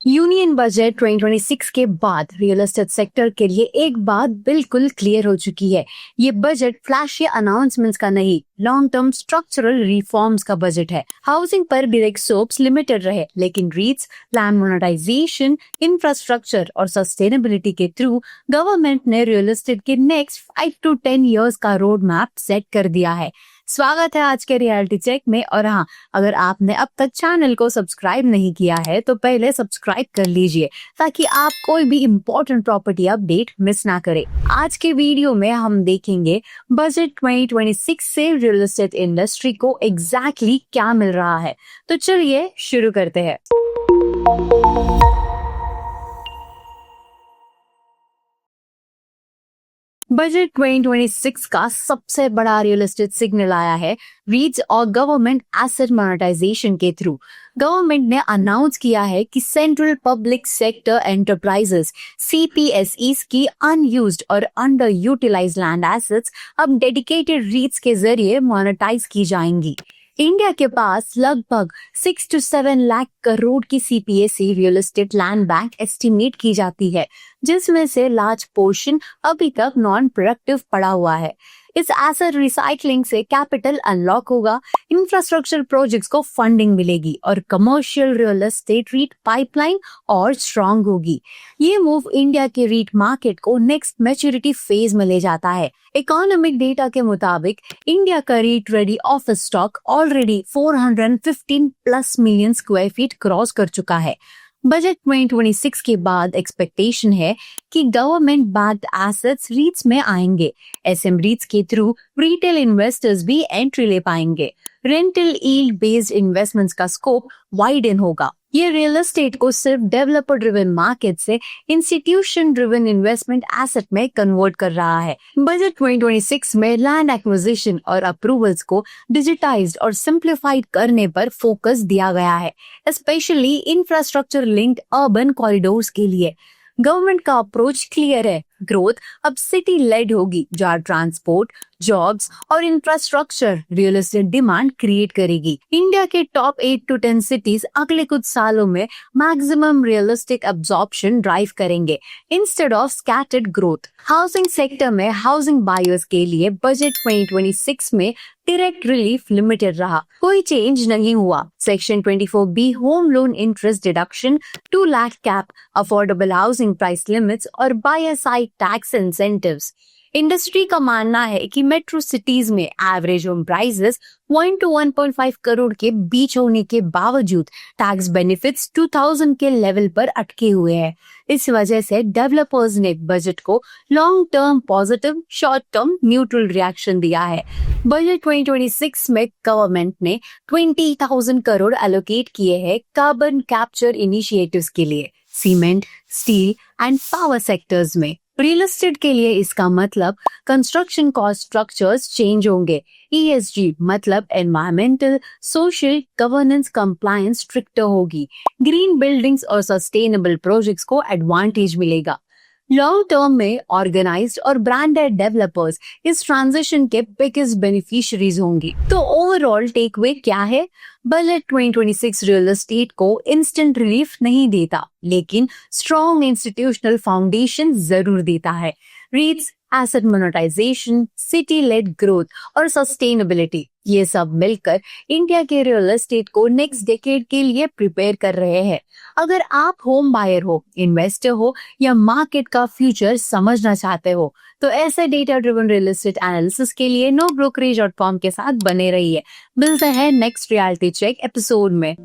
Union budget 2026 के बाद real estate sector के लिए एक बात बिल्कुल क्लियर हो चुकी है। ये बजट फ्लैशी अनाउंसमेंट्स का नहीं, लॉन्ग टर्म स्ट्रक्चरल रिफॉर्म्स का बजट है। हाउसिंग पर ब्रेक सोप्स लिमिटेड रहे, लेकिन रीट्स, लैंड मोनेटाइजेशन, इंफ्रास्ट्रक्चर और सस्टेनेबिलिटी के थ्रू गवर्नमेंट ने रियल एस्टेट के नेक्स्ट 5 to 10 इयर्स का रोड मैप सेट कर दिया है। स्वागत है आज के रियलिटी चेक में। और हाँ, अगर आपने अब तक चैनल को सब्सक्राइब नहीं किया है तो पहले सब्सक्राइब कर लीजिए ताकि आप कोई भी इम्पोर्टेंट प्रॉपर्टी अपडेट मिस ना करें। आज के वीडियो में हम देखेंगे बजट 2026 से रियल एस्टेट इंडस्ट्री को एग्जैक्टली क्या मिल रहा है। तो चलिए शुरू करते हैं। बजट 2026 का सबसे बड़ा रियल एस्टेट सिग्नल आया है रीट्स और गवर्नमेंट एसेट मोनेटाइजेशन के थ्रू। गवर्नमेंट ने अनाउंस किया है कि central public sector enterprises CPSEs की अनयूज्ड और अंडर यूटिलाइज्ड लैंड एसेट्स अब डेडिकेटेड रीट्स के जरिए मोनेटाइज की जाएंगी। इंडिया के पास लगभग 6 to 7 लाख करोड़ की CPSE real estate land bank estimate की जाती है, जिसमें से लार्ज पोर्शन अभी तक नॉन प्रोडक्टिव पड़ा हुआ है। इस एसेट रिसाइकलिंग से कैपिटल अनलॉक होगा, इंफ्रास्ट्रक्चर प्रोजेक्ट्स को फंडिंग मिलेगी और commercial real estate REIT pipeline और स्ट्रांग होगी। ये मूव इंडिया के रीट मार्केट को नेक्स्ट मैच्योरिटी फेज में ले जाता है। इकोनॉमिक डेटा के मुताबिक इंडिया का REIT ready office stock already 415+ million square feet cross कर चुका है। बजट 2026 के बाद एक्सपेक्टेशन है कि गवर्नमेंट बैक्ड एसेट्स रीट्स में आएंगे। SM रीट्स के थ्रू रिटेल इन्वेस्टर्स भी एंट्री ले पाएंगे। रेंटल यील्ड बेस्ड इन्वेस्टमेंट्स का स्कोप वाइडन होगा। ये रियल एस्टेट को सिर्फ डेवलपर ड्रिवन मार्केट से इंस्टीट्यूशन ड्रिवन इन्वेस्टमेंट एसेट में कन्वर्ट कर रहा है। बजट 2026 में लैंड एक्विजिशन और अप्रूवल्स को डिजिटाइज्ड और सिंप्लीफाइड करने पर फोकस दिया गया है, specially infrastructure linked urban corridors के लिए। गवर्नमेंट का अप्रोच क्लियर है, ग्रोथ अब सिटी लेड होगी, जहां ट्रांसपोर्ट, जॉब्स और infrastructure real estate demand create करेगी। इंडिया के टॉप 8 to 10 सिटीज अगले कुछ सालों में मैक्सिमम रियलिस्टिक अब्जॉर्प्शन ड्राइव करेंगे instead of scattered growth. Housing sector में हाउसिंग बायर्स के लिए बजट 2026 में डायरेक्ट रिलीफ लिमिटेड रहा, कोई चेंज नहीं हुआ। Section 24B home loan interest deduction, 2 lakh cap, affordable housing price limits और buyer side tax incentives. Industry का मानना है कि मेट्रो सिटीज में average home prices 1 to 1.5 crore के बीच होने के बावजूद टैक्स बेनिफिट्स 2000 के लेवल पर अटके हुए हैं। इस वजह से डेवलपर्स ने बजट को long term positive, short term neutral reaction दिया है। बजट 2026 में गवर्नमेंट ने 20,000 करोड़ एलोकेट किए हैं कार्बन कैप्चर इनिशिएटिव्स के लिए, cement, steel and power sectors में। रियल एस्टेट के लिए इसका मतलब कंस्ट्रक्शन कॉस्ट स्ट्रक्चर्स चेंज होंगे। ESG मतलब environmental, social, governance compliance stricter होगी। ग्रीन बिल्डिंग्स और सस्टेनेबल प्रोजेक्ट्स को एडवांटेज मिलेगा। लॉन्ग टर्म में ऑर्गेनाइज्ड और ब्रांडेड डेवलपर्स इस ट्रांजिशन के बिगेस्ट बेनिफिशियरीज होंगे। तो ओवरऑल टेकअवे क्या है? बजट 2026 रियल एस्टेट को इंस्टेंट रिलीफ नहीं देता, लेकिन स्ट्रॉन्ग इंस्टीट्यूशनल फाउंडेशन जरूर देता है। REITs, asset monetisation, city led growth और सस्टेनेबिलिटी, ये सब मिलकर इंडिया के रियल एस्टेट को नेक्स्ट डेकेड के लिए प्रिपेयर कर रहे हैं। अगर आप होम बायर हो, इन्वेस्टर हो या मार्केट का फ्यूचर समझना चाहते हो तो ऐसे data driven real estate analysis के लिए nobrokerage.com के साथ बने रहिए। मिलते हैं नेक्स्ट रियलिटी चेक एपिसोड में।